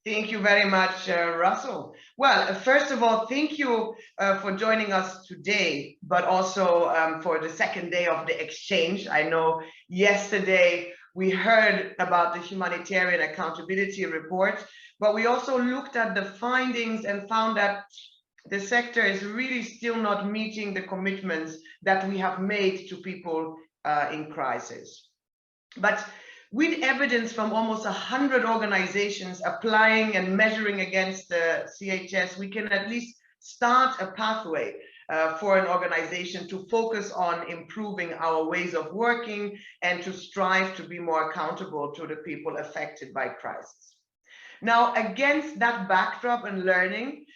Thank you very much, Russell. Well, first of all, thank you for joining us today, but also for the second day of the exchange. I know yesterday we heard about the Humanitarian Accountability Report, but we also looked at the findings and found that the sector is really still not meeting the commitments that we have made to people in crisis. But with evidence from almost 100 organizations applying and measuring against the CHS, we can at least start a pathway for an organization to focus on improving our ways of working and to strive to be more accountable to the people affected by crisis. Now, against that backdrop and learning,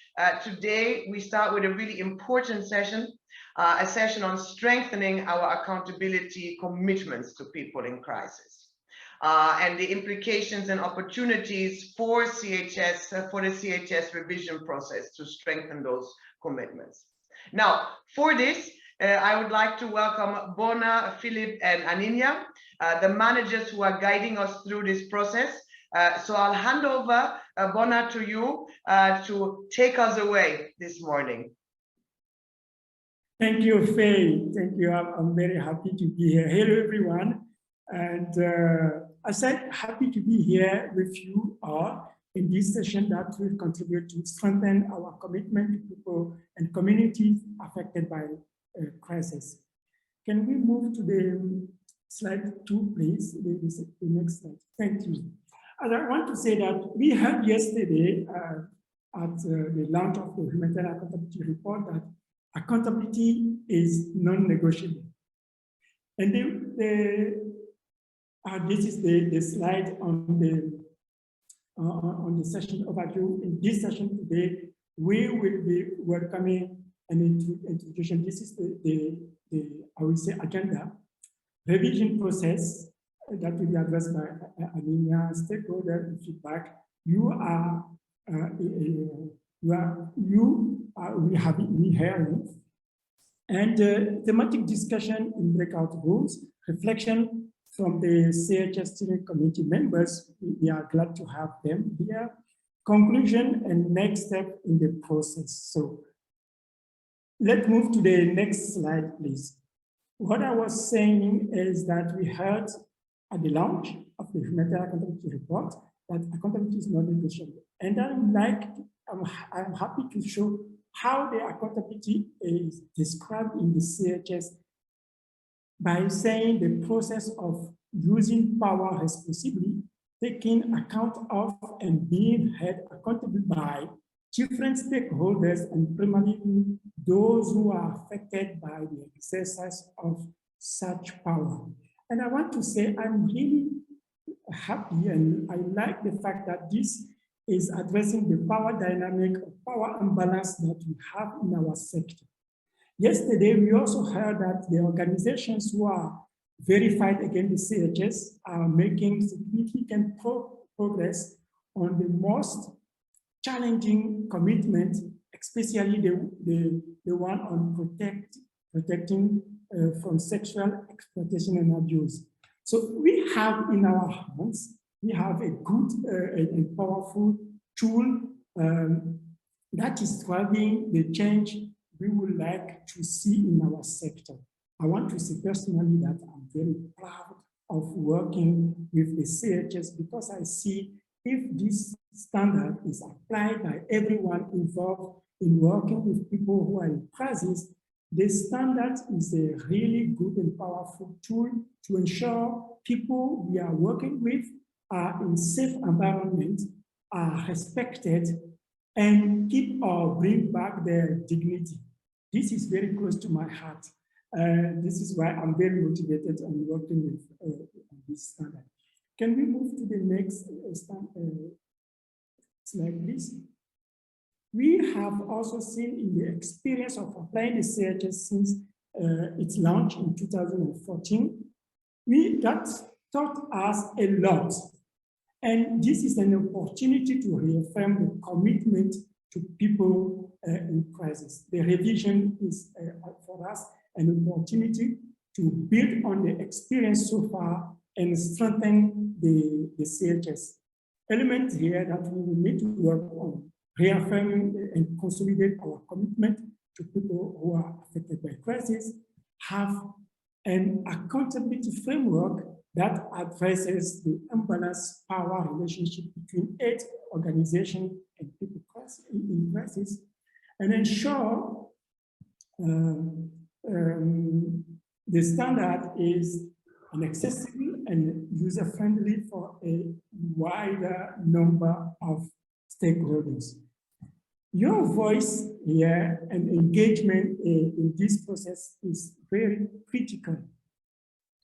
today we start with a really important session, a session on strengthening our accountability commitments to people in crisis. And the implications and opportunities for CHS, for the CHS revision process to strengthen those commitments. Now, for this, I would like to welcome Bona, Philip, and Aninia, the managers who are guiding us through this process. So I'll hand over, Bona, to you to take us away this morning. Thank you, Faye. Thank you. I'm very happy to be here. Hello, everyone. And I said, happy to be here with you all in this session that will contribute to strengthen our commitment to people and communities affected by crisis. Can we move to the slide 2, please? The next slide. Thank you. And I want to say that we heard yesterday at the launch of the Humanitarian Accountability Report that accountability is non-negotiable. And this is the slide on the session overview. In this session today, we will be welcoming an introduction. This is the I will say agenda, revision process that will be addressed by Aninia, stakeholder feedback. We have hearing and thematic discussion in breakout rooms, reflection from the CHS steering committee members. We are glad to have them here. Conclusion and next step in the process. So let's move to the next slide, please. What I was saying is that we heard at the launch of the Humanitarian Accountability Report that accountability is not negotiable. And I'm happy to show how the accountability is described in the CHS by saying the process of using power responsibly, taking account of and being held accountable by different stakeholders and primarily those who are affected by the exercise of such power. And I want to say I'm really happy and I like the fact that this is addressing the power dynamic or power imbalance that we have in our sector. Yesterday, we also heard that the organizations who are verified against the CHS are making significant progress on the most challenging commitment, especially the one on protecting from sexual exploitation and abuse. So we have in our hands, we have a good and powerful tool that is driving the change we would like to see in our sector. I want to say personally that I'm very proud of working with the CHS because I see if this standard is applied by everyone involved in working with people who are in crisis, the standard is a really good and powerful tool to ensure people we are working with are in safe environment, are respected, and keep or bring back their dignity. This is very close to my heart. This is why I'm very motivated on working with this standard. Can we move to the next slide, please? We have also seen in the experience of applying the CHS since its launch in 2014, that taught us a lot. And this is an opportunity to reaffirm the commitment to people in crisis. The revision is for us an opportunity to build on the experience so far and strengthen the CHS. elements here that we will need to work on: reaffirming and consolidate our commitment to people who are affected by crisis, have an accountability framework that addresses the imbalanced power relationship between aid organizations and people in crisis, and ensure the standard is accessible and user-friendly for a wider number of stakeholders. Your voice here and engagement in this process is very critical.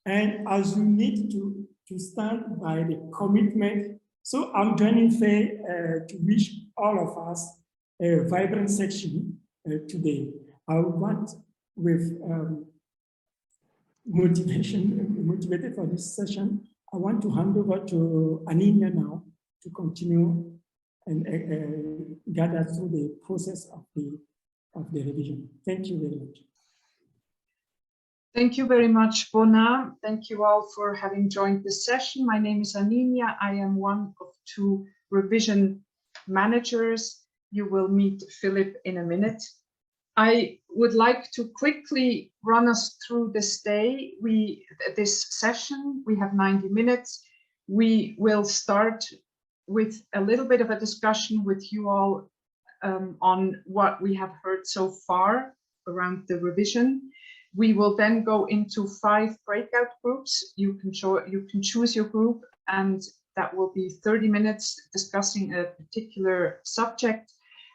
And as you need to stand by the commitment, so I'm joining Faye to wish all of us a vibrant session today. I want with motivated for this session, I want to hand over to Aninia now to continue and gather through the process of the revision. Thank you very much. Thank you very much, Bona. Thank you all for having joined this session. My name is Aninia. I am one of 2 revision managers. You will meet Philip in a minute. I would like to quickly run us through this day. This session, we have 90 minutes. We will start with a little bit of a discussion with you all on what we have heard so far around the revision. We will then go into 5 breakout groups. You can choose your group, and that will be 30 minutes discussing a particular subject,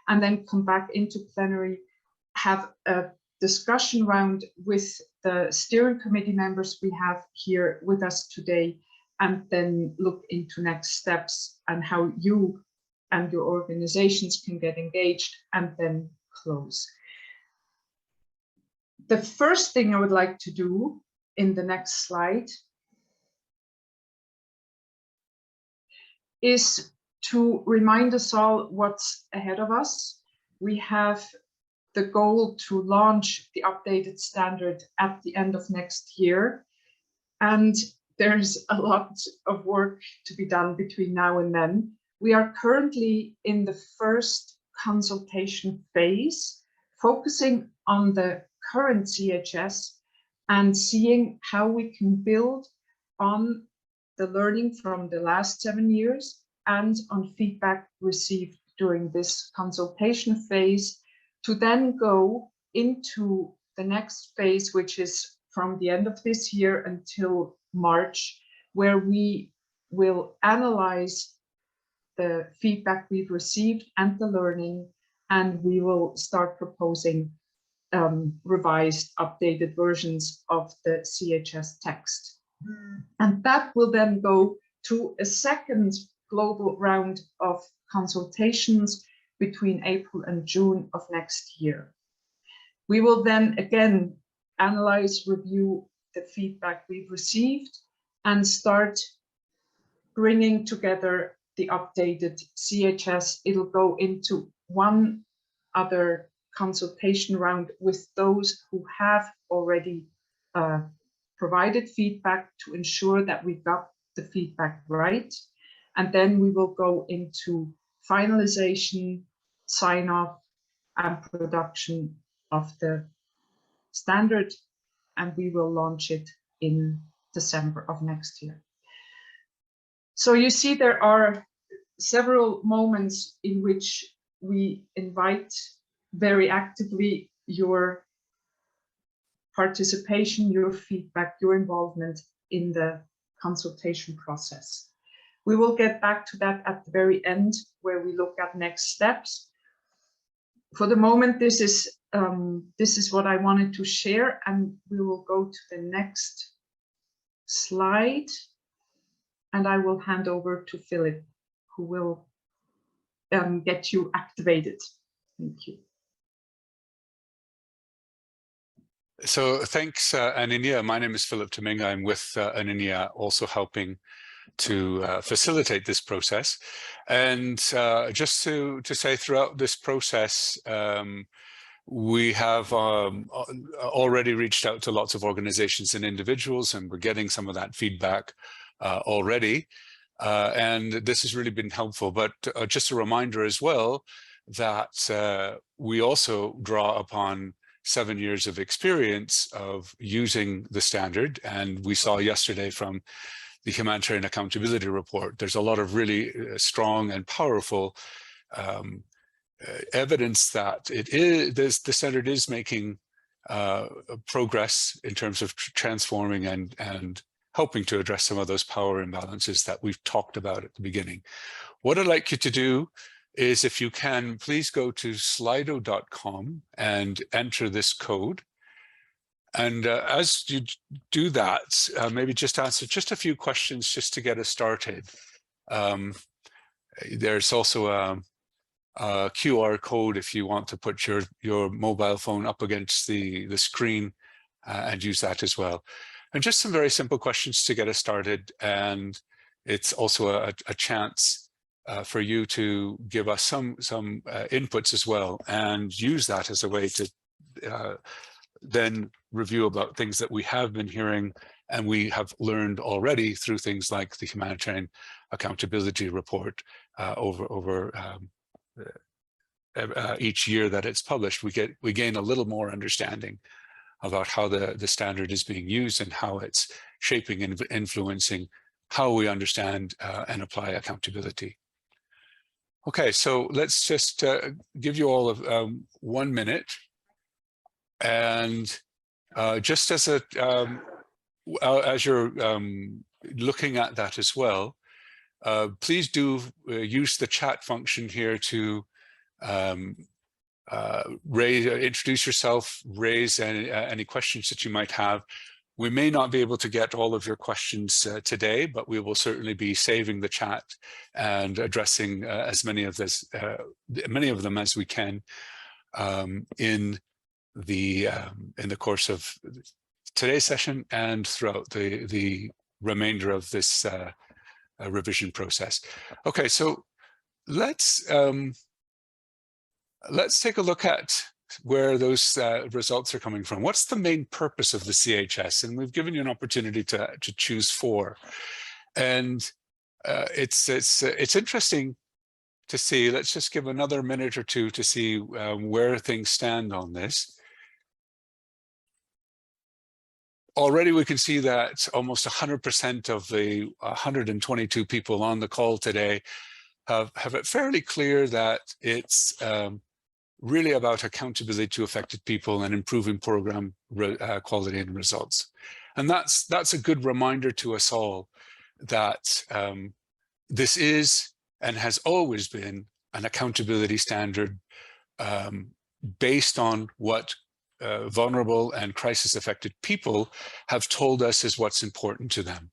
and then come back into plenary, have a discussion round with the steering committee members we have here with us today, and then look into next steps and how you and your organizations can get engaged, and then close. The first thing I would like to do in the next slide is to remind us all what's ahead of us. We have the goal to launch the updated standard at the end of next year. And there's a lot of work to be done between now and then. We are currently in the first consultation phase, focusing on the current CHS and seeing how we can build on the learning from the last 7 years and on feedback received during this consultation phase, to then go into the next phase, which is from the end of this year until March, where we will analyze the feedback we've received and the learning, and we will start proposing revised, updated versions of the CHS text. And that will then go to a second global round of consultations between April and June of next year. We will then again analyze, review the feedback we've received, and start bringing together the updated CHS. It'll go into one other consultation round with those who have already provided feedback to ensure that we got the feedback right. And then we will go into finalization, sign off, and production of the standard, and we will launch it in December of next year. So you see there are several moments in which we invite very actively your participation, your feedback, your involvement in the consultation process. We will get back to that at the very end, where we look at next steps. For the moment, this is what I wanted to share, and we will go to the next slide, and I will hand over to Philip, who will get you activated. Thank you. So thanks, Aninia. My name is Philip Teminga. I'm with Aninia, also helping to facilitate this process. And just to say, throughout this process, we have already reached out to lots of organizations and individuals, and we're getting some of that feedback already. And this has really been helpful. But just a reminder as well that we also draw upon 7 years of experience of using the standard. And we saw yesterday from the Humanitarian Accountability Report, there's a lot of really strong and powerful evidence that the standard is making progress in terms of transforming and helping to address some of those power imbalances that we've talked about at the beginning. What I'd like you to do is, if you can, please go to slido.com and enter this code. And as you do that, maybe just answer just a few questions just to get us started. There's also a QR code if you want to put your mobile phone up against the screen and use that as well. And just some very simple questions to get us started. And it's also a chance for you to give us some inputs as well, and use that as a way to then review about things that we have been hearing and we have learned already through things like the Humanitarian Accountability Report over each year that it's published. We gain a little more understanding about how the standard is being used and how it's shaping and influencing how we understand and apply accountability. Okay, so let's just give you all of 1 minute. And just as you're looking at that as well, please do use the chat function here to introduce yourself, raise any questions that you might have. We may not be able to get all of your questions today, but we will certainly be saving the chat and addressing as many of them as we can in the course of today's session and throughout the remainder of this revision process. Okay, so let's take a look at where those results are coming from. What's the main purpose of the CHS? And we've given you an opportunity to choose 4. And it's interesting to see. Let's just give another minute or two to see where things stand on this. Already we can see that almost 100% of the 122 people on the call today have it fairly clear that it's really about accountability to affected people and improving program quality and results. And that's a good reminder to us all that this is and has always been an accountability standard based on what vulnerable and crisis-affected people have told us is what's important to them.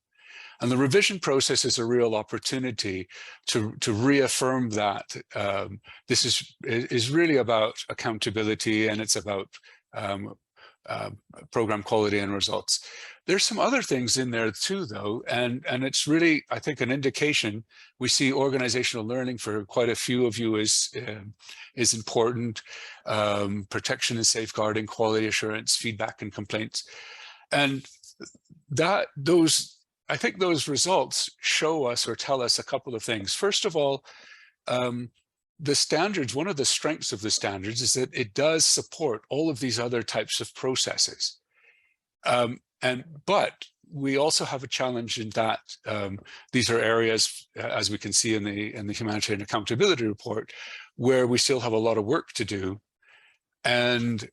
And the revision process is a real opportunity to reaffirm that this is really about accountability, and it's about program quality and results. There's some other things in there too, though, and it's really, I think, an indication. We see organizational learning for quite a few of you is important. Protection and safeguarding, quality assurance, feedback and complaints, and I think those results show us or tell us a couple of things. But all, the standards, one of the strengths of the standards is that it does support all of these other types of processes. But we also have a challenge in that these are areas, as we can see in the Humanitarian Accountability Report, where we still have a lot of work to do. And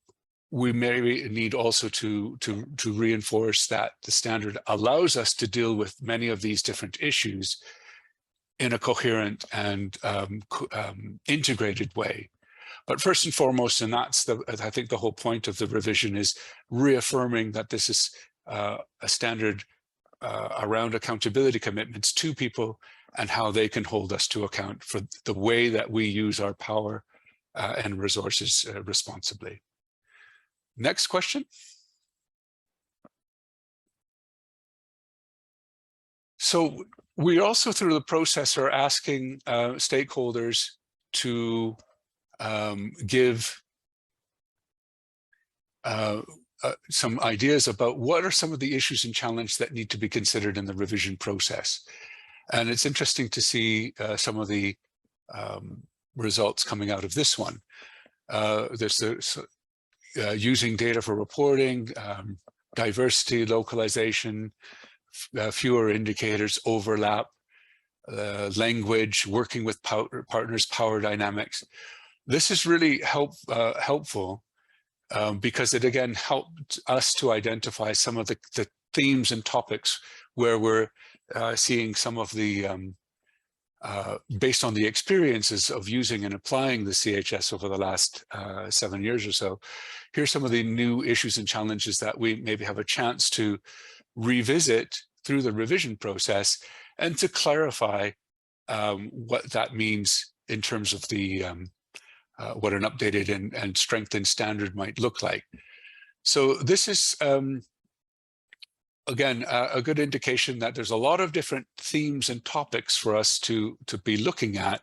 we may need also to reinforce that the standard allows us to deal with many of these different issues in a coherent and integrated way. But first and foremost, and that's I think the whole point of the revision, is reaffirming that this is a standard around accountability commitments to people and how they can hold us to account for the way that we use our power and resources responsibly. Next question. So we also, through the process, are asking stakeholders to give some ideas about what are some of the issues and challenges that need to be considered in the revision process. And it's interesting to see some of the results coming out of this one. There's using data for reporting, diversity, localization, fewer indicators, overlap, language, working with partners, power dynamics. This is really helpful because it again helped us to identify some of the themes and topics where we're seeing some of the, based on the experiences of using and applying the CHS over the last 7 years or so. Here's some of the new issues and challenges that we maybe have a chance to revisit through the revision process and to clarify what that means in terms of the what an updated and strengthened standard might look like. So this is, again, a good indication that there's a lot of different themes and topics for us to be looking at.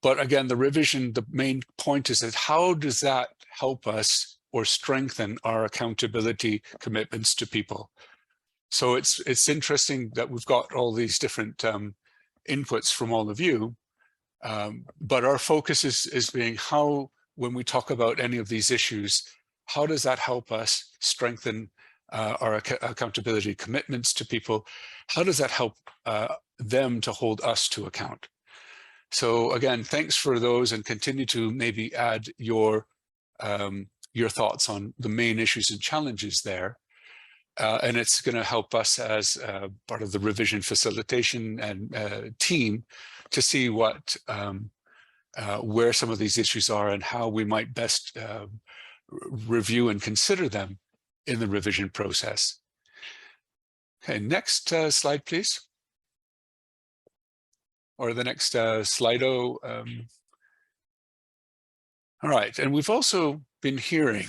But again, the revision, the main point is that how does that help us or strengthen our accountability commitments to people? So it's interesting that we've got all these different inputs from all of you, but our focus is being how, when we talk about any of these issues, how does that help us strengthen our accountability commitments to people? How does that help them to hold us to account? So again, thanks for those, and continue to maybe add your thoughts on the main issues and challenges there. And it's going to help us as part of the revision facilitation and team to see what where some of these issues are and how we might best review and consider them in the revision process. Okay, next slide, please. Or the next Slido. All right, and we've also been hearing,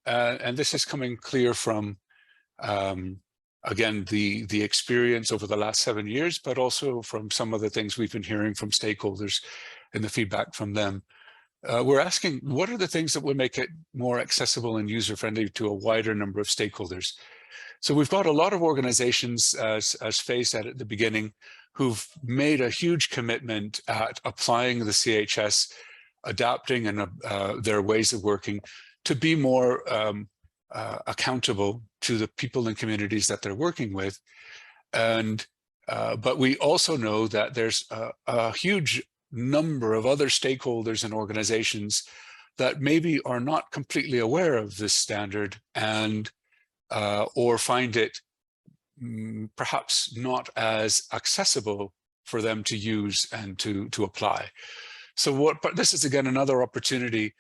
and this is coming clear from again, the experience over the last 7 years, but also from some of the things we've been hearing from stakeholders and the feedback from them. We're asking, what are the things that would make it more accessible and user-friendly to a wider number of stakeholders? So we've got a lot of organizations, as Faye said at the beginning, who've made a huge commitment at applying the CHS, adapting and their ways of working to be more accountable to the people and communities that they're working with. And but we also know that there's a huge number of other stakeholders and organizations that maybe are not completely aware of this standard and or find it perhaps not as accessible for them to use and to apply. So but this is again another opportunity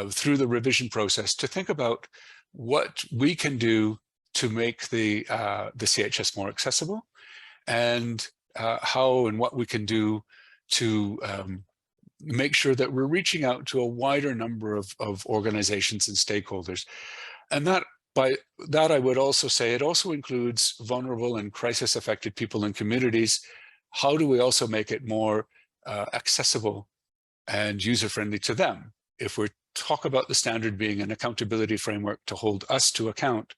through the revision process to think about what we can do to make the CHS more accessible, and how and what we can do to make sure that we're reaching out to a wider number of organizations and stakeholders. And that, by that, I would also say it also includes vulnerable and crisis affected people and communities. How do we also make it more accessible and user-friendly to them? If we talk about the standard being an accountability framework to hold us to account,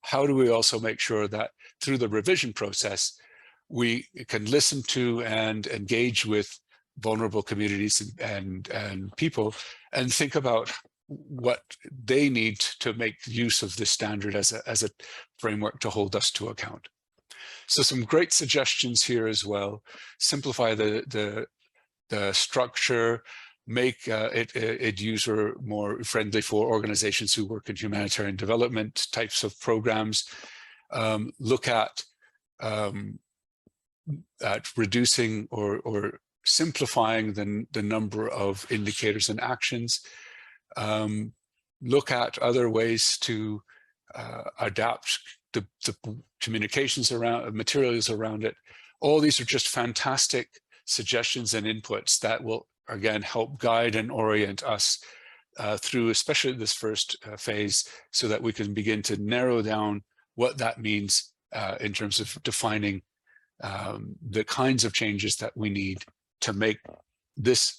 how do we also make sure that through the revision process, we can listen to and engage with vulnerable communities and people, and think about what they need to make use of this standard as a framework to hold us to account. So some great suggestions here as well. Simplify the structure, make it user more friendly for organizations who work in humanitarian development types of programs. Look at reducing or simplifying the number of indicators and actions. Look at other ways to adapt the communications around materials around it. All these are just fantastic suggestions and inputs that will again help guide and orient us through especially this first phase, so that we can begin to narrow down what that means in terms of defining the kinds of changes that we need to make this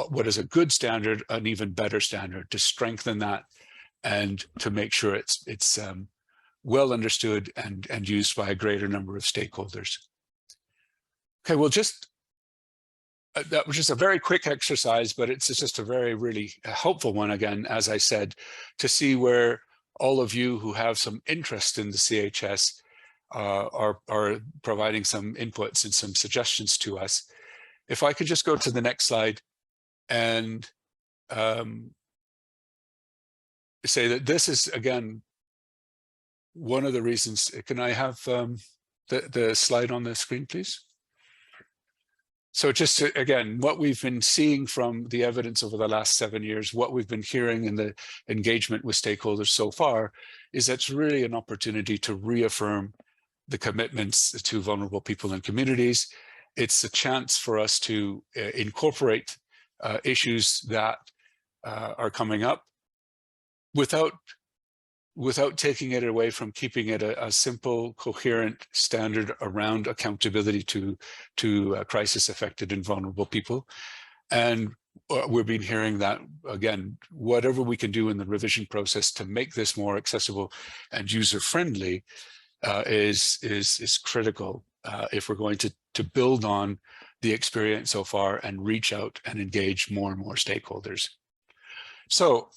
what is a good standard an even better standard, to strengthen that and to make sure it's well understood and used by a greater number of stakeholders. Okay, well, that was just a very quick exercise, but it's just a very, really helpful one, again, as I said, to see where all of you who have some interest in the CHS are providing some inputs and some suggestions to us. If I could just go to the next slide and say that this is, again, one of the reasons. Can I have the slide on the screen, please? So just to, again, what we've been seeing from the evidence over the last 7 years, what we've been hearing in the engagement with stakeholders so far, is that's really an opportunity to reaffirm the commitments to vulnerable people and communities. It's a chance for us to incorporate issues that are coming up without taking it away from keeping it a simple, coherent standard around accountability to crisis affected and vulnerable people. And we've been hearing that, again, whatever we can do in the revision process to make this more accessible and user-friendly is critical if we're going to build on the experience so far and reach out and engage more and more stakeholders. So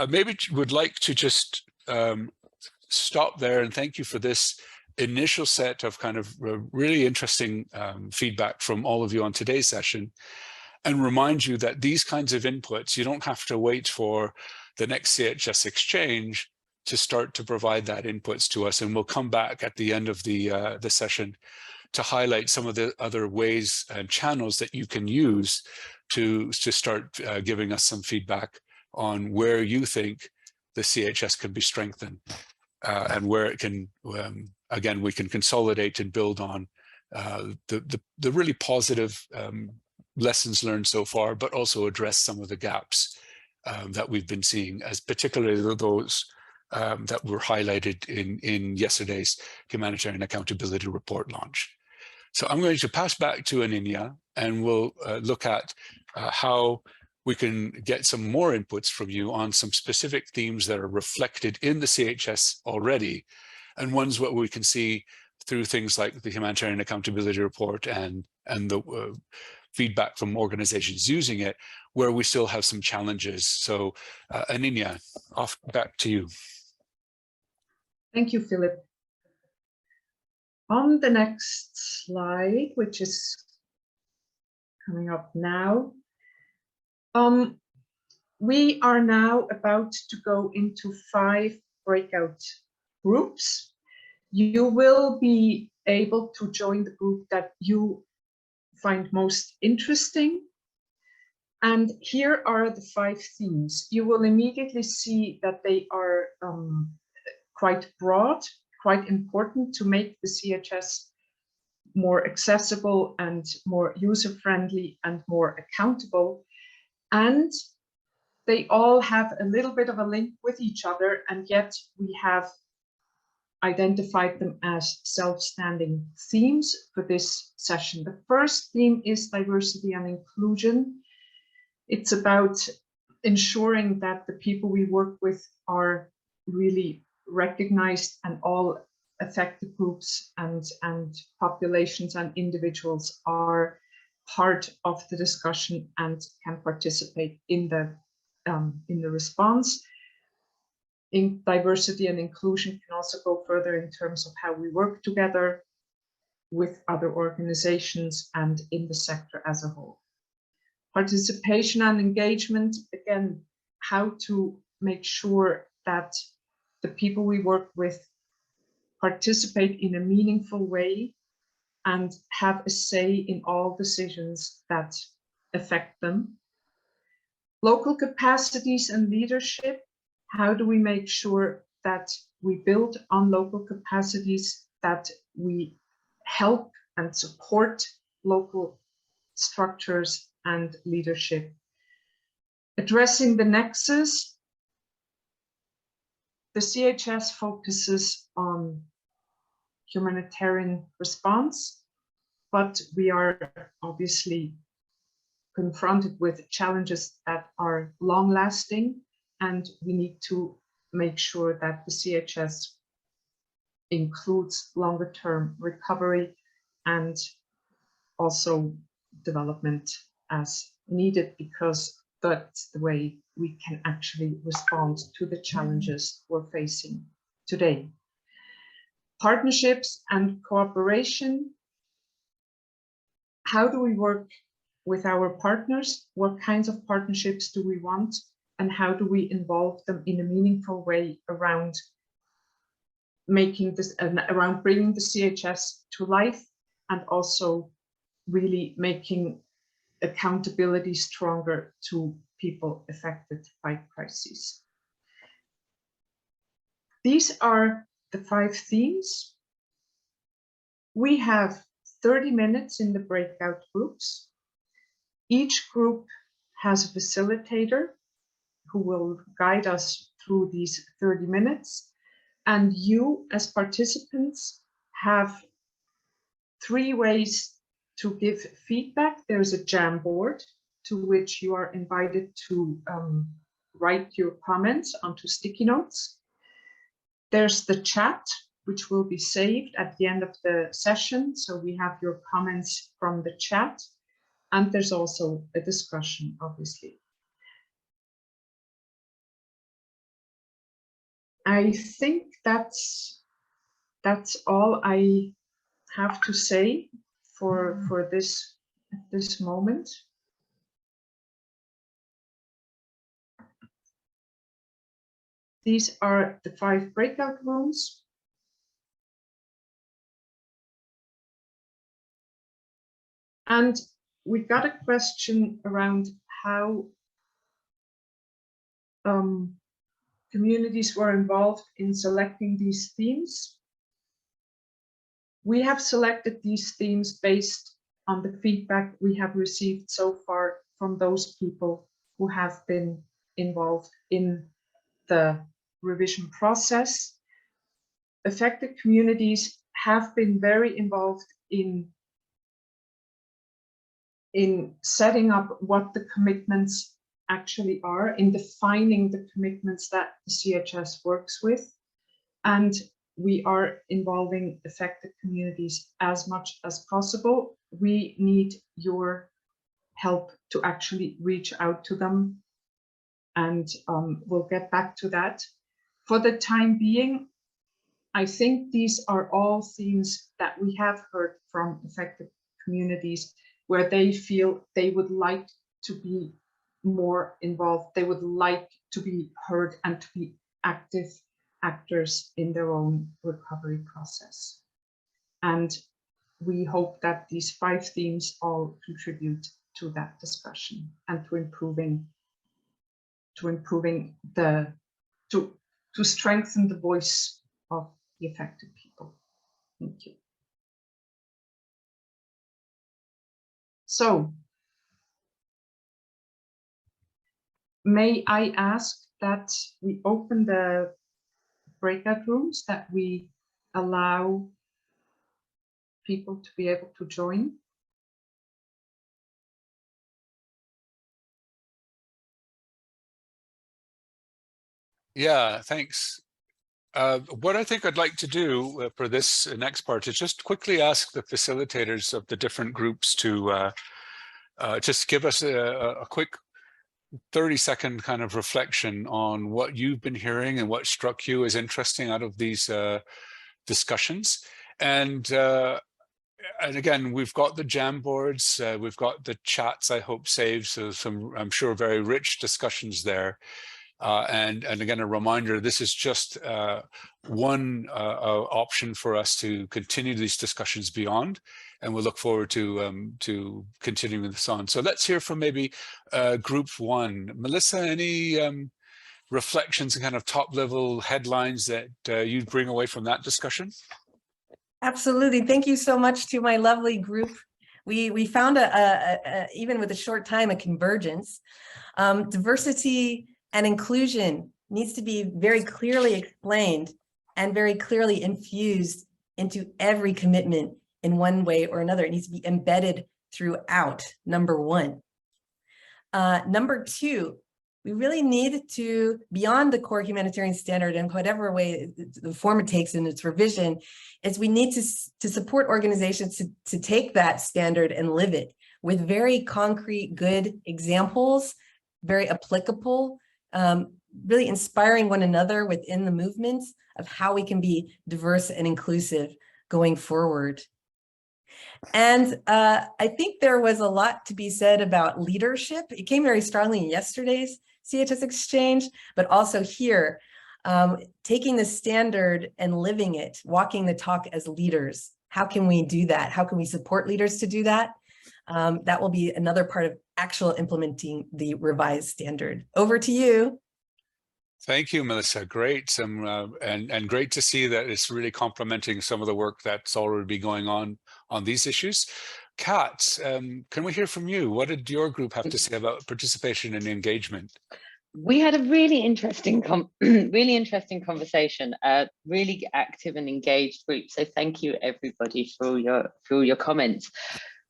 maybe would like to just stop there and thank you for this initial set of kind of really interesting feedback from all of you on today's session, and remind you that these kinds of inputs, you don't have to wait for the next CHS exchange to start to provide that inputs to us. And we'll come back at the end of the session to highlight some of the other ways and channels that you can use to start giving us some feedback on where you think the CHS can be strengthened and where it can, again, we can consolidate and build on the really positive lessons learned so far, but also address some of the gaps that we've been seeing, as particularly those that were highlighted in yesterday's Humanitarian Accountability Report launch. So I'm going to pass back to Aninia, and we'll look at how we can get some more inputs from you on some specific themes that are reflected in the CHS already, and ones what we can see through things like the Humanitarian Accountability Report and the feedback from organizations using it, where we still have some challenges. So Aninia, back to you. Thank you, Philip. On the next slide, which is coming up now, we are now about to go into 5 breakout groups. You will be able to join the group that you find most interesting. And here are the 5 themes. You will immediately see that they are quite broad, quite important to make the CHS more accessible and more user-friendly and more accountable. And they all have a little bit of a link with each other, and yet we have identified them as self-standing themes for this session. The first theme is diversity and inclusion. It's about ensuring that the people we work with are really recognized, and all affected groups and populations and individuals are part of the discussion and can participate in the response. In diversity and inclusion can also go further in terms of how we work together with other organizations and in the sector as a whole. Participation and engagement, again, how to make sure that the people we work with participate in a meaningful way and have a say in all decisions that affect them. Local capacities and leadership, how do we make sure that we build on local capacities, that we help and support local structures and leadership? Addressing the nexus, the CHS focuses on humanitarian response, but we are obviously confronted with challenges that are long-lasting, and we need to make sure that the CHS includes longer-term recovery and also development as needed, because that's the way we can actually respond to the challenges we're facing today. Partnerships and cooperation. How do we work with our partners? What kinds of partnerships do we want? And how do we involve them in a meaningful way around making this, around bringing the CHS to life, and also really making accountability stronger to people affected by crises. These are the 5 themes. We have 30 minutes in the breakout groups. Each group has a facilitator who will guide us through these 30 minutes. And you, as participants, have 3 ways to give feedback. There's a Jamboard to which you are invited to write your comments onto sticky notes. There's the chat, which will be saved at the end of the session. So we have your comments from the chat. And there's also a discussion, obviously. I think that's all I have to say for this moment. These are the 5 breakout rooms. And we got a question around how communities were involved in selecting these themes. We have selected these themes based on the feedback we have received so far from those people who have been involved in the revision process. Affected communities have been very involved in setting up what the commitments actually are, in defining the commitments that the CHS works with. And we are involving affected communities as much as possible. We need your help to actually reach out to them. And we'll get back to that. For the time being, I think these are all themes that we have heard from affected communities where they feel they would like to be more involved. They would like to be heard and to be active actors in their own recovery process. And we hope that these 5 themes all contribute to that discussion and to strengthen the voice of the affected people. Thank you. So, may I ask that we open the breakout rooms, that we allow people to be able to join? Yeah, thanks. What I think I'd like to do for this next part is just quickly ask the facilitators of the different groups to just give us a quick 30-second kind of reflection on what you've been hearing and what struck you as interesting out of these discussions. And again, we've got the Jamboards, we've got the chats, I hope, saved, so some, I'm sure, very rich discussions there. And again, a reminder, this is just one option for us to continue these discussions beyond, and we'll look forward to continuing this on. So let's hear from maybe group 1. Melissa, any reflections and kind of top-level headlines that you'd bring away from that discussion? Absolutely. Thank you so much to my lovely group. We found even with a short time, a convergence. Diversity and inclusion needs to be very clearly explained and very clearly infused into every commitment in one way or another. It needs to be embedded throughout, number 1. Number 2, we really need to, beyond the core humanitarian standard and whatever way the form it takes in its revision, is we need to support organizations to take that standard and live it with very concrete, good examples, very applicable, really inspiring one another within the movements of how we can be diverse and inclusive going forward. And I think there was a lot to be said about leadership. It came very strongly in yesterday's CHS exchange, but also here, taking the standard and living it, walking the talk as leaders. How can we do that? How can we support leaders to do that? That will be another part of actual implementing the revised standard. Over to you. Thank you, Melissa. Great. And great to see that it's really complementing some of the work that's already been going on these issues. Kat, can we hear from you? What did your group have to say about participation and engagement? We had a really interesting conversation, really active and engaged group. So thank you everybody for your comments.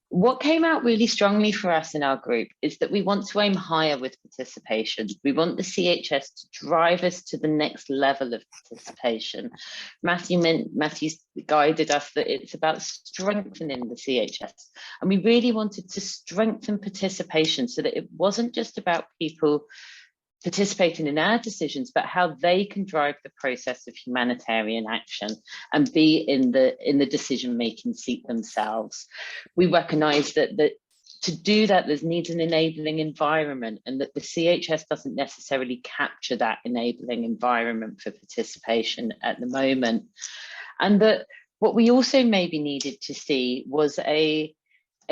What came out really strongly for us in our group is that we want to aim higher with participation. We want the CHS to drive us to the next level of participation. Matthew's guided us that it's about strengthening the CHS. And we really wanted to strengthen participation so that it wasn't just about people participating in our decisions, but how they can drive the process of humanitarian action and be in the decision-making seat themselves. We recognise that to do that, there's needs an enabling environment, and that the CHS doesn't necessarily capture that enabling environment for participation at the moment. And that what we also maybe needed to see was a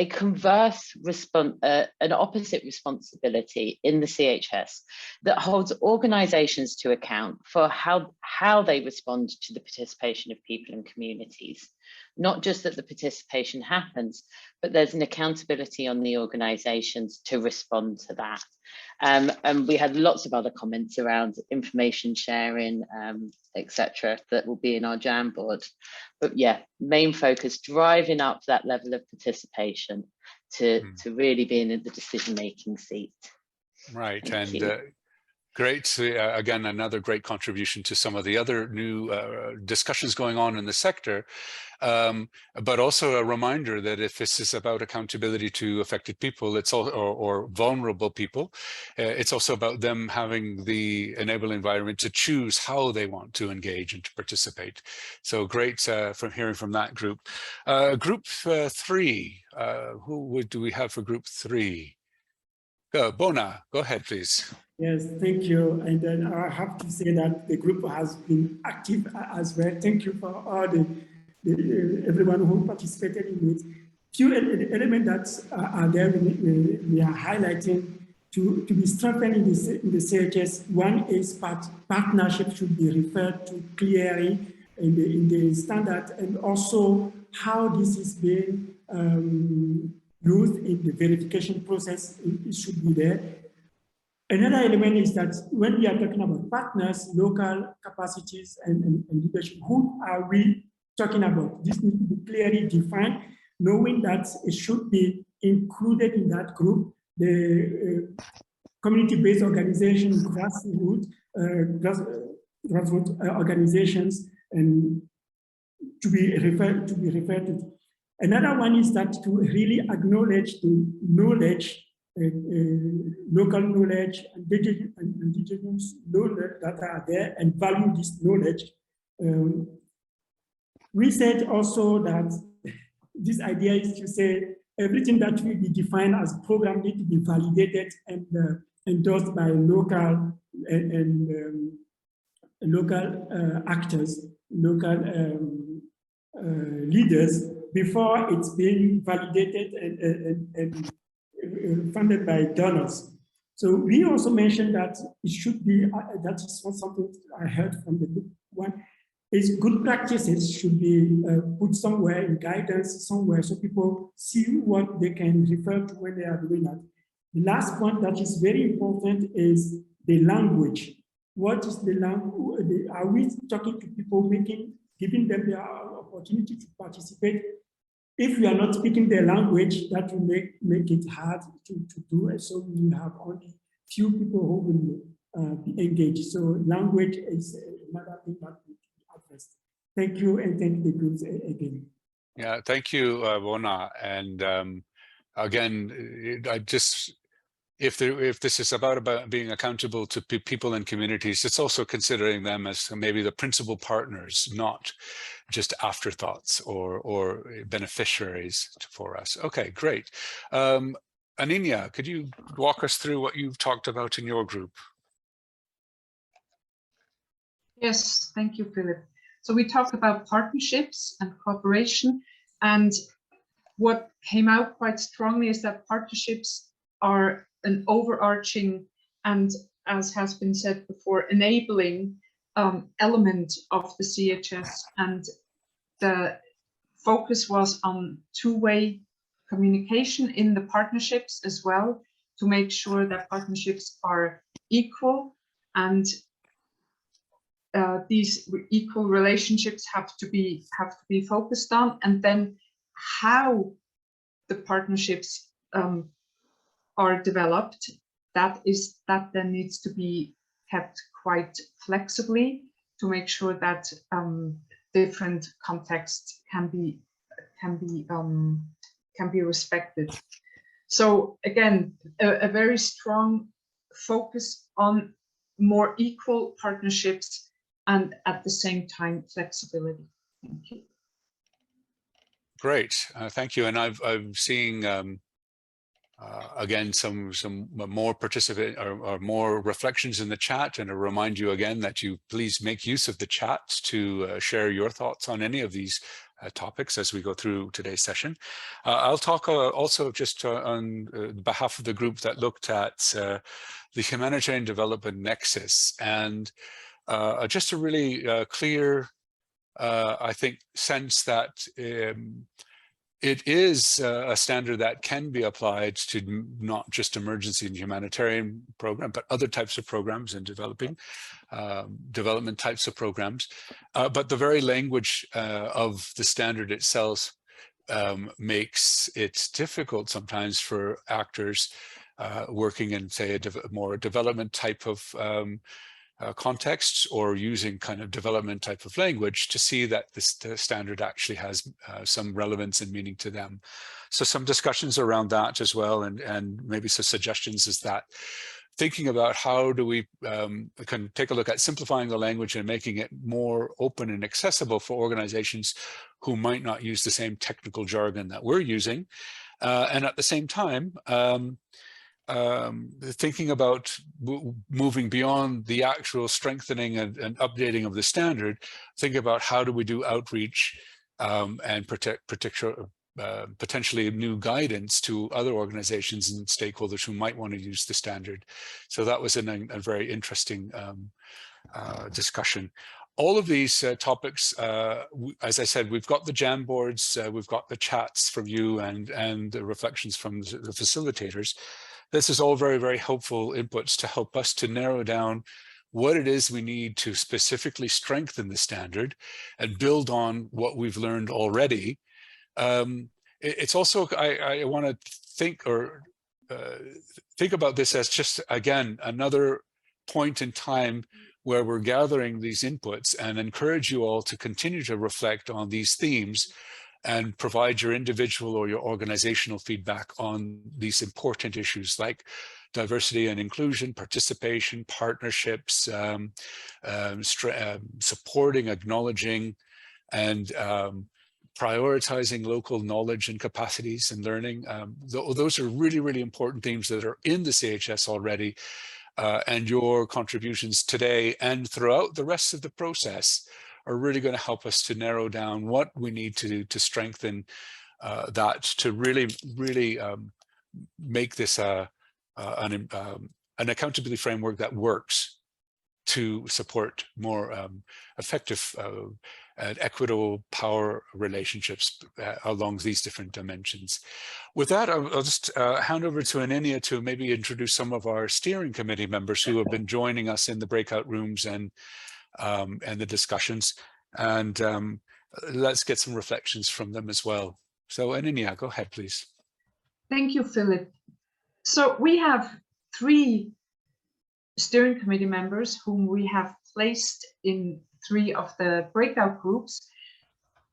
converse response, an opposite responsibility in the CHS that holds organisations to account for how they respond to the participation of people and communities. Not just that the participation happens, but there's an accountability on the organisations to respond to that. And we had lots of other comments around information sharing, etc., that will be in our Jamboard. But yeah, main focus, driving up that level of participation to really being in the decision-making seat. Right, Thank and great, again, another great contribution to some of the other new discussions going on in the sector, but also a reminder that if this is about accountability to affected people, it's all, or vulnerable people, it's also about them having the enabling environment to choose how they want to engage and to participate. So great from hearing from that group. Group 3, who do we have for group 3? Bona, go ahead, please. Yes, thank you. And then I have to say that the group has been active as well. Thank you for all everyone who participated in it. Few elements that are there we are highlighting to be strengthened in the CHS. One is partnership should be referred to clearly in the standard, and also how this is being used in the verification process. It should be there. Another element is that when we are talking about partners, local capacities and leadership, who are we talking about? This needs to be clearly defined, knowing that it should be included in that group, the community-based organization, grassroots organizations, and to be referred to. Another one is that to really acknowledge the knowledge, local knowledge, and indigenous knowledge that are there, and value this knowledge. We said also that this idea is to say everything that will be defined as program need to be validated and endorsed by local and local actors, local leaders, before it's being validated and funded by donors. So we also mentioned that it should be, that is something I heard from the book one, is good practices should be put somewhere in guidance somewhere so people see what they can refer to when they are doing that. The last point that is very important is the language. What is the language? Are we talking to people, giving them the opportunity to participate? If we are not speaking their language, that will make it hard to do, and so we have only few people who will be engaged. So language is another thing that we address. Thank you, and thank the groups again. Yeah, thank you, Wona. And again, I just, if this is about being accountable to people and communities, it's also considering them as maybe the principal partners, not just afterthoughts or beneficiaries for us. Okay, great. Aninia, could you walk us through what you've talked about in your group? Yes, thank you, Philip. So we talked about partnerships and cooperation, and what came out quite strongly is that partnerships are an overarching and, as has been said before, enabling element of the CHS, and the focus was on two-way communication in the partnerships as well, to make sure that partnerships are equal, and these equal relationships have to be focused on, and then how the partnerships are developed, that then needs to be kept quite flexibly to make sure that different contexts can be respected. So again, a very strong focus on more equal partnerships and at the same time flexibility. Thank you. Great, thank you. And I'm seeing again some more participant or more reflections in the chat, and I remind you again that you please make use of the chat to share your thoughts on any of these topics as we go through today's session. I'll talk also just on behalf of the group that looked at the humanitarian development nexus, and just a really clear, I think, sense that it is a standard that can be applied to not just emergency and humanitarian program, but other types of programs in development types of programs. But the very language of the standard itself makes it difficult sometimes for actors working in, say, a more development type of contexts, or using kind of development type of language, to see that this standard actually has some relevance and meaning to them. So some discussions around that as well, and maybe some suggestions is that thinking about how do we can take a look at simplifying the language and making it more open and accessible for organizations who might not use the same technical jargon that we're using, and at the same time thinking about moving beyond the actual strengthening and updating of the standard, think about how do we do outreach and potentially new guidance to other organizations and stakeholders who might want to use the standard. So that was a very interesting discussion. All of these topics, as I said, we've got the Jamboards, we've got the chats from you, and the reflections from the facilitators. This is all very, very helpful inputs to help us to narrow down what it is we need to specifically strengthen the standard and build on what we've learned already. It's also, I want to think about this as just, again, another point in time where we're gathering these inputs, and encourage you all to continue to reflect on these themes and provide your individual or your organizational feedback on these important issues like diversity and inclusion, participation, partnerships, supporting, acknowledging, and prioritizing local knowledge and capacities and learning. Those are really, really important themes that are in the CHS already, and your contributions today and throughout the rest of the process are really going to help us to narrow down what we need to do to strengthen that, to really, really make this an accountability framework that works to support more effective and equitable power relationships along these different dimensions. With that, I'll just hand over to Aninia to maybe introduce some of our steering committee members who have been joining us in the breakout rooms and the discussions, and let's get some reflections from them as well. So Aninia, go ahead, please. Thank you, Philip. So we have 3 steering committee members whom we have placed in 3 of the breakout groups.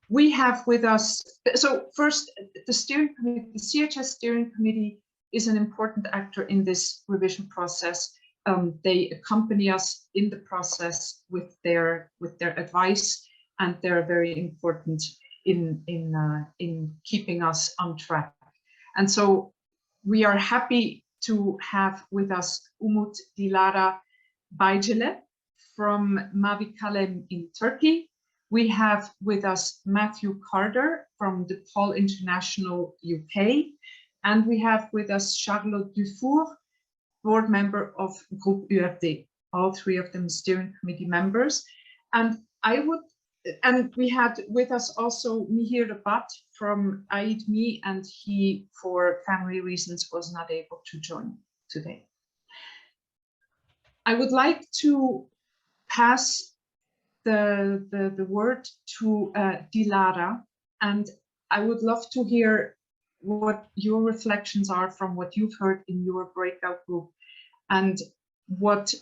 We have with us, so first, the steering committee, the CHS steering committee is an important actor in this revision process. They accompany us in the process with their advice, and they're very important in keeping us on track. And so we are happy to have with us Umut Dilara Baycele from Mavi Kalem in Turkey. We have with us Matthew Carter from the Paul International UK, and we have with us Charlotte Dufour, board member of Groupe URD, all 3 of them steering committee members. And we had with us also Mihir Rabat from AIDME, and he, for family reasons, was not able to join today. I would like to pass the word to Dilara, and I would love to hear what your reflections are from what you've heard in your breakout group, and what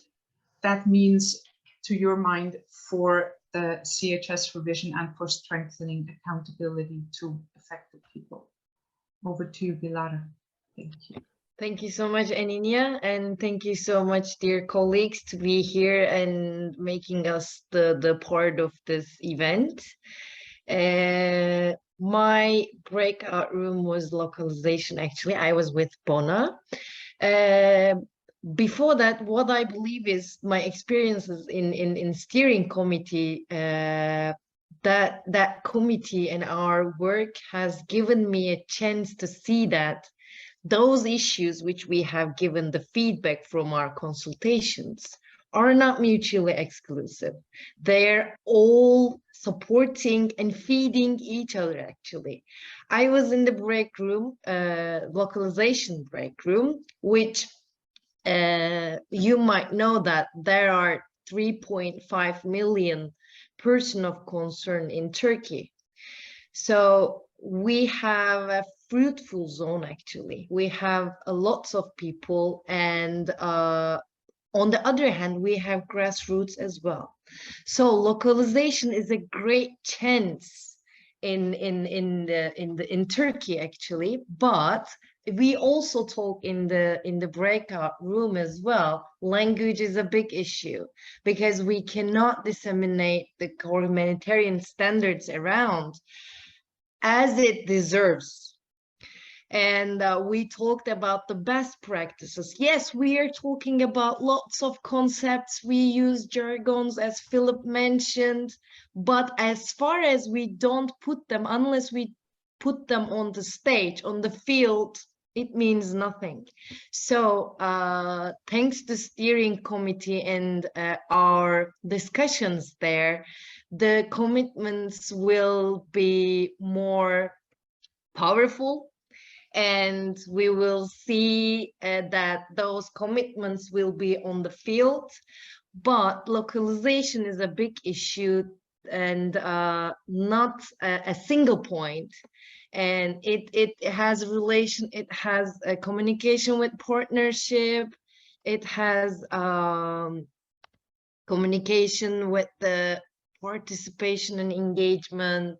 that means to your mind for the CHS revision and for strengthening accountability to affected people. Over to you, Dilara. Thank you. Thank you so much, Aninia, and thank you so much, dear colleagues, to be here and making us the part of this event. My breakout room was localization, actually. I was with Bona. Before that, what I believe is my experiences in steering committee, that committee and our work has given me a chance to see that those issues which we have given the feedback from our consultations are not mutually exclusive. They're all supporting and feeding each other, actually. I was in the break room, localization break room, which you might know that there are 3.5 million persons of concern in Turkey. So we have a fruitful zone, actually. We have lots of people, and on the other hand, we have grassroots as well. So localization is a great chance in Turkey, actually, but we also talk in the breakout room as well. Language is a big issue because we cannot disseminate the humanitarian standards around as it deserves. And we talked about the best practices. Yes, we are talking about lots of concepts. We use jargons, as Philip mentioned, but as far as we don't put them, unless we put them on the stage, on the field, it means nothing. So thanks to steering committee and our discussions there, the commitments will be more powerful, and we will see that those commitments will be on the field. But localization is a big issue, and not a single point. And it has relation, it has a communication with partnership, it has communication with the participation and engagement,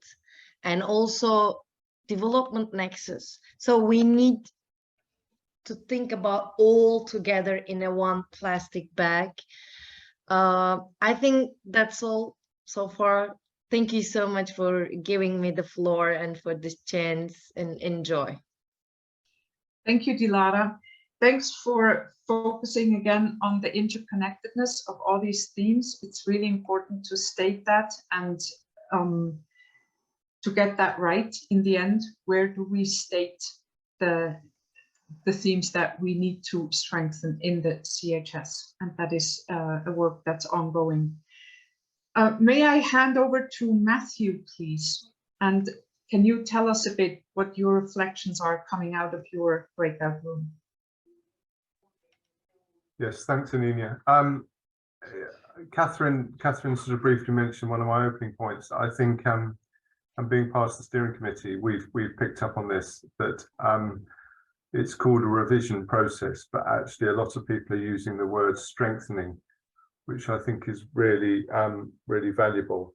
and also development nexus. So we need to think about all together in a one plastic bag. I think that's all so far. Thank you so much for giving me the floor and for this chance, and enjoy. Thank you, Dilara. Thanks for focusing again on the interconnectedness of all these themes. It's really important to state that and to get that right in the end. Where do we state the themes that we need to strengthen in the CHS? And that is a work that's ongoing. May I hand over to Matthew, please? And can you tell us a bit what your reflections are coming out of your breakout room? Yes, thanks, Aninia. Catherine sort of briefly mentioned one of my opening points. I think, and being part of the steering committee, we've picked up on this, that it's called a revision process, but actually a lot of people are using the word strengthening, which I think is really, really valuable.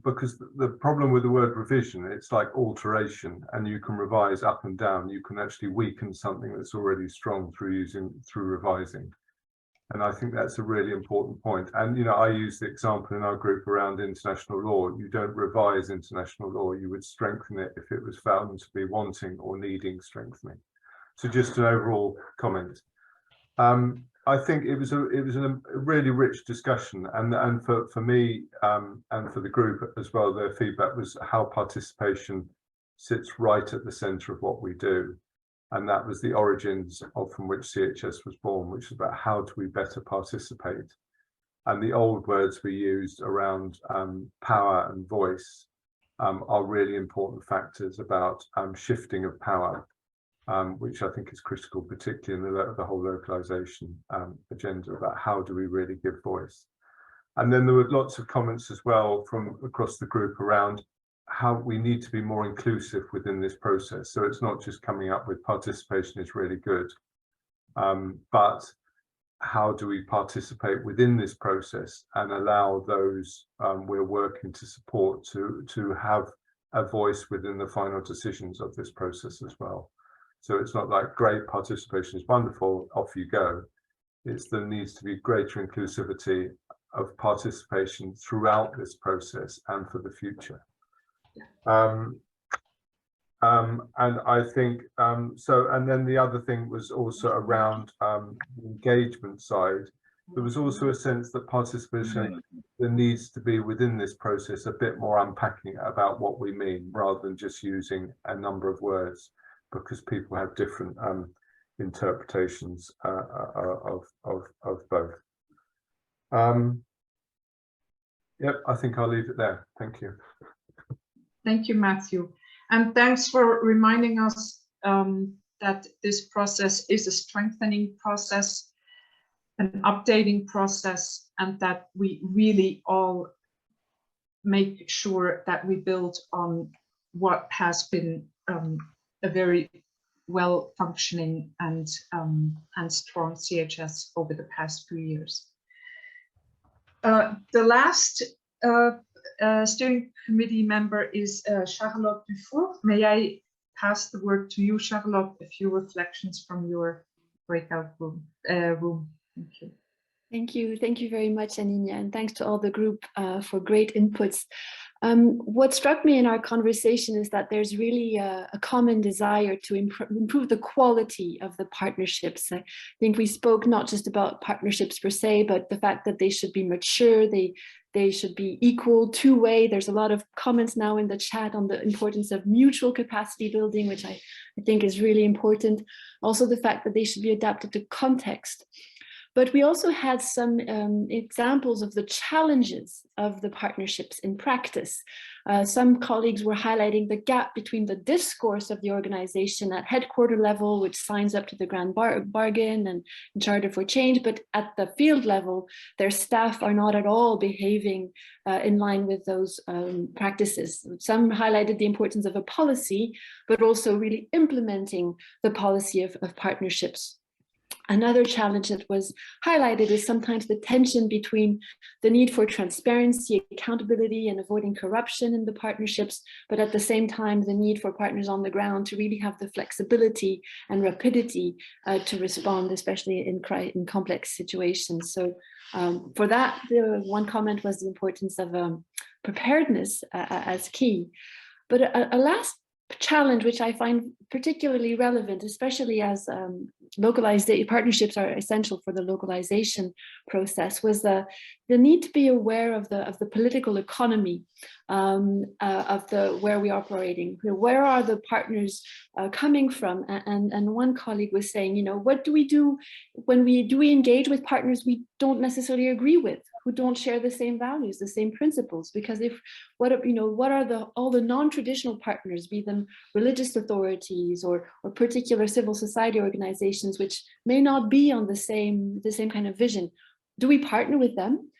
Because the problem with the word revision, it's like alteration, and you can revise up and down. You can actually weaken something that's already strong through revising. And I think that's a really important point. And, you know, I use the example in our group around international law. You don't revise international law, you would strengthen it if it was found to be wanting or needing strengthening. So just an overall comment. I think it was a really rich discussion, and for me and for the group as well, their feedback was how participation sits right at the centre of what we do. And that was the origins from which CHS was born, which is about how do we better participate. And the old words we used around power and voice are really important factors about shifting of power, which I think is critical, particularly in the whole localization agenda about how do we really give voice. And then there were lots of comments as well from across the group around how we need to be more inclusive within this process. So it's not just coming up with participation is really good, but how do we participate within this process and allow those we're working to support to have a voice within the final decisions of this process as well. So it's not like great participation is wonderful, off you go. There needs to be greater inclusivity of participation throughout this process and for the future. And I think so. And then the other thing was also around the engagement side. There was also a sense that participation there needs to be within this process a bit more unpacking about what we mean, rather than just using a number of words, because people have different interpretations of both. Yep, I think I'll leave it there. Thank you. Thank you, Matthew. And thanks for reminding us that this process is a strengthening process, an updating process, and that we really all make sure that we build on what has been a very well functioning and strong CHS over the past few years. The last steering committee member is Charlotte Dufour. May I pass the word to you, Charlotte, a few reflections from your breakout room. Thank you. Thank you very much, Aninia, and thanks to all the group for great inputs. What struck me in our conversation is that there's really a common desire to improve the quality of the partnerships. I think we spoke not just about partnerships per se, but the fact that they should be mature, they should be equal, two-way. There's a lot of comments now in the chat on the importance of mutual capacity building, which I think is really important. Also the fact that they should be adapted to context. But we also had some examples of the challenges of the partnerships in practice. Some colleagues were highlighting the gap between the discourse of the organization at headquarter level, which signs up to the Grand Bargain and Charter for Change, but at the field level, their staff are not at all behaving in line with those practices. Some highlighted the importance of a policy, but also really implementing the policy of partnerships. Another challenge that was highlighted is sometimes the tension between the need for transparency, accountability, and avoiding corruption in the partnerships, but at the same time, the need for partners on the ground to really have the flexibility and rapidity to respond, especially in complex situations. So for that, the one comment was the importance of preparedness as key. But a last challenge, which I find particularly relevant, especially as localized partnerships are essential for the localization process, was the need to be aware of the political economy of where we are operating. Where are the partners coming from? And one colleague was saying, what do we do when we engage with partners we don't necessarily agree with, who don't share the same values, the same principles? Because what are all the non-traditional partners, be them religious authorities or particular civil society organizations, which may not be on the same kind of vision? Do we partner with them?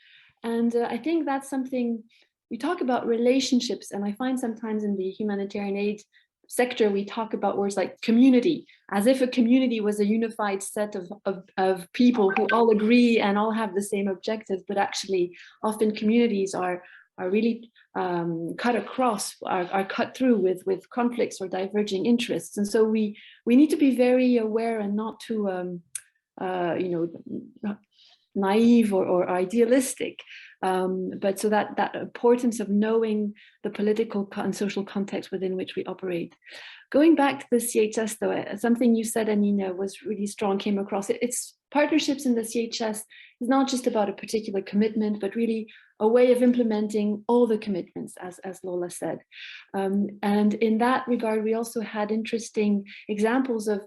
And I think that's something we talk about relationships, and I find sometimes in the humanitarian aid sector, we talk about words like community, as if a community was a unified set of people who all agree and all have the same objectives, but actually often communities are really cut across, are cut through with conflicts or diverging interests. And so we need to be very aware and not too naive or idealistic, but so that importance of knowing the political and social context within which we operate. Going back to the CHS though, something you said, Anina, was really strong, came across. It's partnerships in the CHS is not just about a particular commitment, but really a way of implementing all the commitments, as Lola said. And in that regard, we also had interesting examples of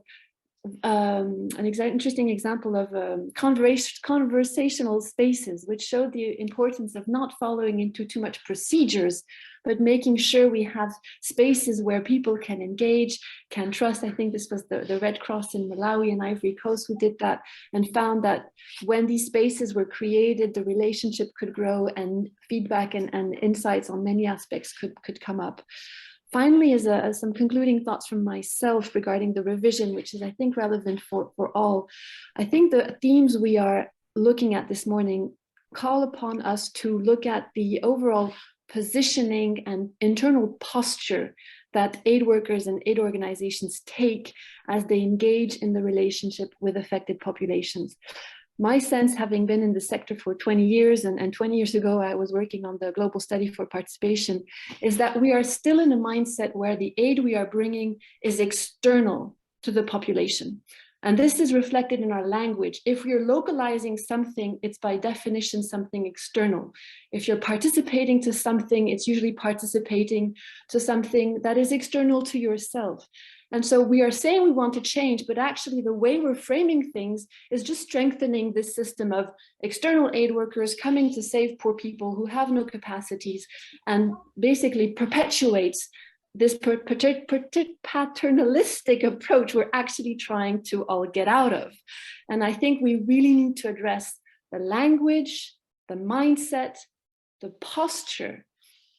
interesting example of conversational spaces, which showed the importance of not following into too much procedures, but making sure we have spaces where people can engage, can trust. I think this was the Red Cross in Malawi and Ivory Coast who did that, and found that when these spaces were created, the relationship could grow and feedback and insights on many aspects could come up. Finally, as some concluding thoughts from myself regarding the revision, which is, I think, relevant for all, I think the themes we are looking at this morning call upon us to look at the overall positioning and internal posture that aid workers and aid organizations take as they engage in the relationship with affected populations. My sense, having been in the sector for 20 years, and 20 years ago, I was working on the global study for participation, is that we are still in a mindset where the aid we are bringing is external to the population. And this is reflected in our language. If we're localizing something, it's by definition something external. If you're participating to something, it's usually participating to something that is external to yourself. And so we are saying we want to change, but actually the way we're framing things is just strengthening this system of external aid workers coming to save poor people who have no capacities, and basically perpetuates this paternalistic approach we're actually trying to all get out of. And I think we really need to address the language, the mindset, the posture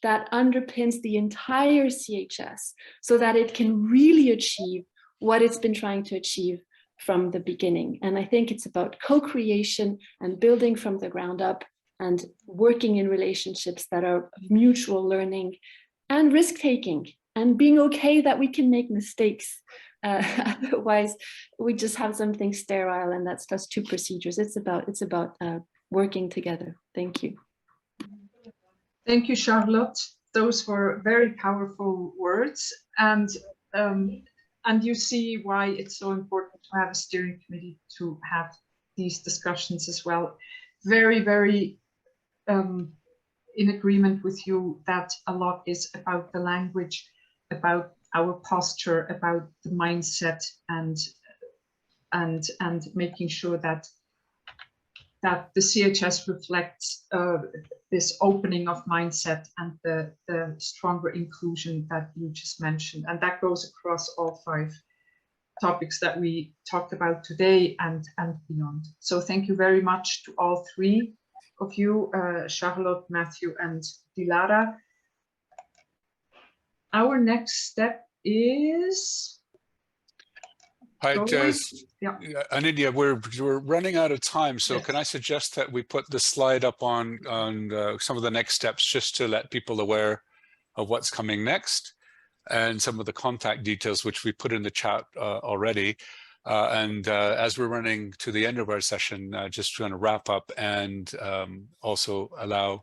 that underpins the entire CHS so that it can really achieve what it's been trying to achieve from the beginning. And I think it's about co-creation and building from the ground up and working in relationships that are mutual learning and risk-taking and being okay that we can make mistakes. Otherwise, we just have something sterile, and that's just two procedures. It's about working together. Thank you. Thank you, Charlotte. Those were very powerful words, and you see why it's so important to have a steering committee to have these discussions as well. Very, very in agreement with you that a lot is about the language, about our posture, about the mindset, and making sure that the CHS reflects this opening of mindset and the stronger inclusion that you just mentioned. And that goes across all 5 topics that we talked about today and beyond. So thank you very much to all 3 of you, Charlotte, Matthew, and Dilara. Our next step is... Aninia, we're running out of time, so yes. Can I suggest that we put the slide up on some of the next steps, just to let people aware of what's coming next, and some of the contact details which we put in the chat already. As we're running to the end of our session, just trying to wrap up and also allow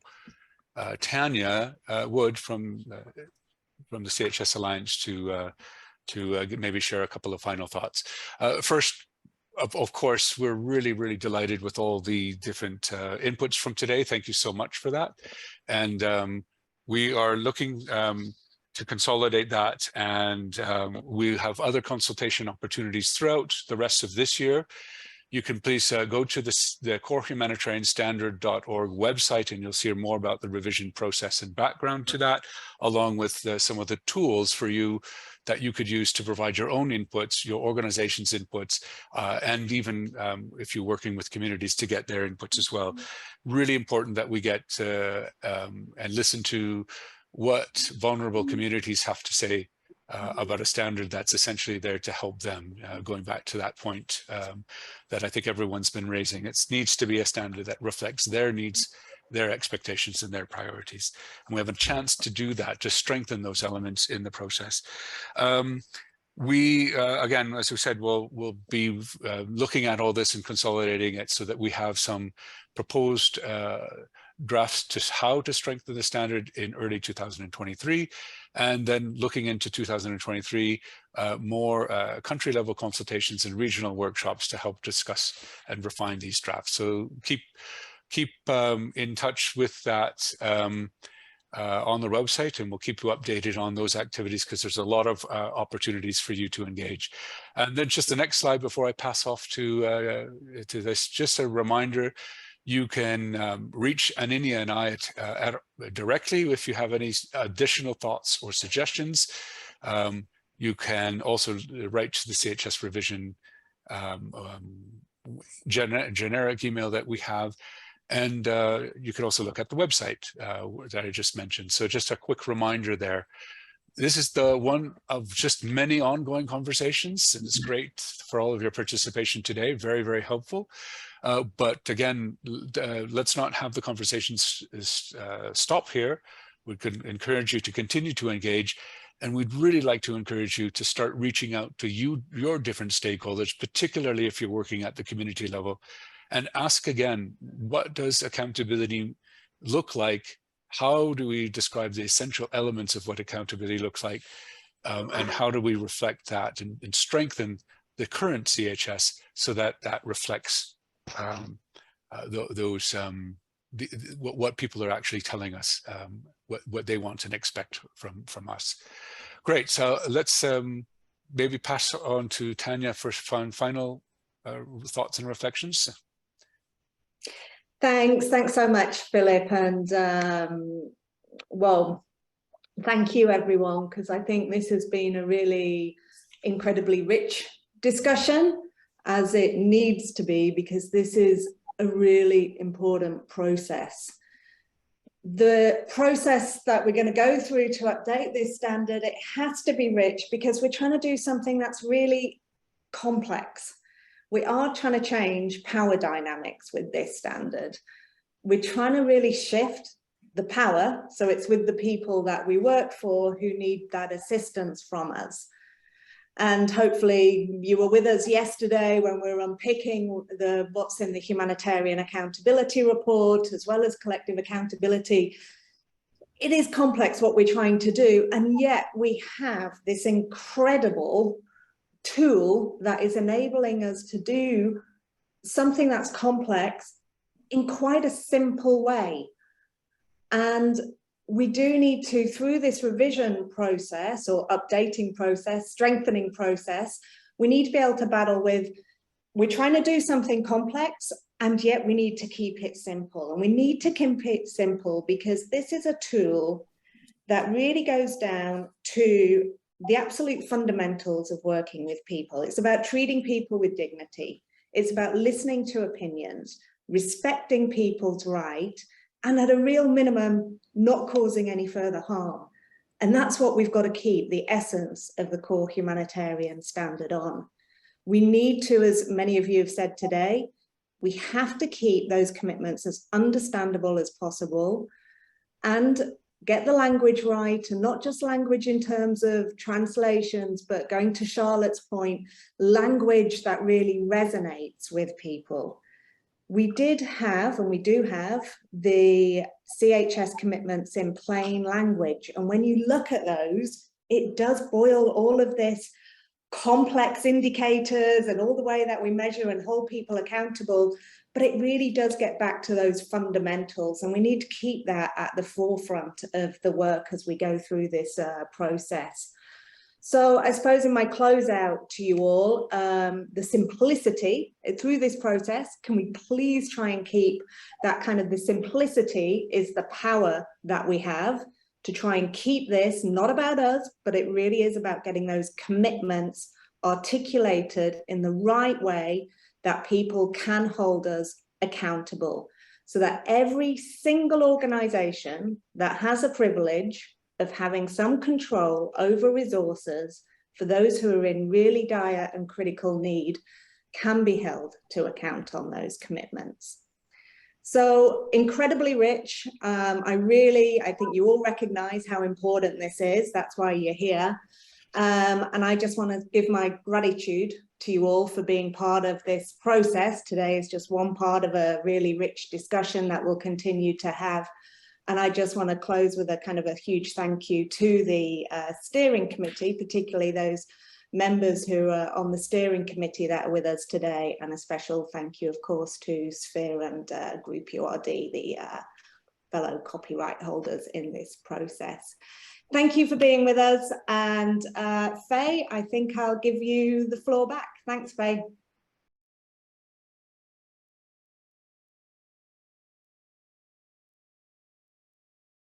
Tanya Wood from the CHS Alliance to maybe share a couple of final thoughts. First, of course, we're really, really delighted with all the different inputs from today. Thank you so much for that. And we are looking to consolidate that, and we have other consultation opportunities throughout the rest of this year. You can please go to the corehumanitarianstandard.org website, and you'll see more about the revision process and background to that, along with some of the tools for you that you could use to provide your own inputs, your organization's inputs, and even if you're working with communities, to get their inputs as well. Really important that we get and listen to what vulnerable communities have to say about a standard that's essentially there to help them, going back to that point that I think everyone's been raising. It needs to be a standard that reflects their needs, their expectations, and their priorities. And we have a chance to do that, to strengthen those elements in the process. We, again, as we said, we'll be looking at all this and consolidating it so that we have some proposed drafts to how to strengthen the standard in early 2023, and then looking into 2023, more country level consultations and regional workshops to help discuss and refine these drafts. So keep in touch with that on the website, and we'll keep you updated on those activities, because there's a lot of opportunities for you to engage. And then just the next slide before I pass off to this, just a reminder, you can reach Aninia and I directly if you have any additional thoughts or suggestions. You can also write to the CHS Revision generic email that we have. And you can also look at the website that I just mentioned. So just a quick reminder there. This is the one of just many ongoing conversations, and it's great for all of your participation today. Very, very helpful. But again, let's not have the conversations stop here. We could encourage you to continue to engage, and we'd really like to encourage you to start reaching out to your different stakeholders, particularly if you're working at the community level, and ask again, what does accountability look like? How do we describe the essential elements of what accountability looks like? And how do we reflect that and strengthen the current CHS so that that reflects what people are actually telling us, what they want and expect from us. Great, so let's maybe pass on to Tanya for final thoughts and reflections. Thanks so much, Philip, and well, thank you everyone, because I think this has been a really incredibly rich discussion, as it needs to be, because this is a really important process. The process that we're going to go through to update this standard, it has to be rich, because we're trying to do something that's really complex. We are trying to change power dynamics with this standard. We're trying to really shift the power, so it's with the people that we work for who need that assistance from us. And hopefully you were with us yesterday when we were unpicking what's in the humanitarian accountability report, as well as collective accountability. It is complex what we're trying to do, and yet we have this incredible tool that is enabling us to do something that's complex in quite a simple way. And we do need to, through this revision process or updating process, strengthening process, we need to be able to battle with, we're trying to do something complex, and yet we need to keep it simple. And we need to keep it simple because this is a tool that really goes down to the absolute fundamentals of working with people. It's about treating people with dignity. It's about listening to opinions, respecting people's right, and at a real minimum, not causing any further harm. And that's what we've got to keep the essence of the core humanitarian standard on. We need to, as many of you have said today, we have to keep those commitments as understandable as possible and get the language right, and not just language in terms of translations, but going to Charlotte's point, language that really resonates with people. We did have, and we do have, the CHS commitments in plain language. And when you look at those, it does boil all of this complex indicators and all the way that we measure and hold people accountable, but it really does get back to those fundamentals, and we need to keep that at the forefront of the work as we go through this process. So I suppose in my closeout to you all, the simplicity through this process, can we please try and keep that kind of, the simplicity is the power that we have to try and keep this not about us, but it really is about getting those commitments articulated in the right way that people can hold us accountable, so that every single organization that has a privilege of having some control over resources for those who are in really dire and critical need can be held to account on those commitments. So incredibly rich. I think you all recognize how important this is. That's why you're here. And I just want to give my gratitude to you all for being part of this process. Today is just one part of a really rich discussion that we'll continue to have. And I just want to close with a kind of a huge thank you to the steering committee, particularly those members who are on the steering committee that are with us today. And a special thank you, of course, to Sphere and Group URD, the fellow copyright holders in this process. Thank you for being with us. And Faye, I think I'll give you the floor back. Thanks, Faye.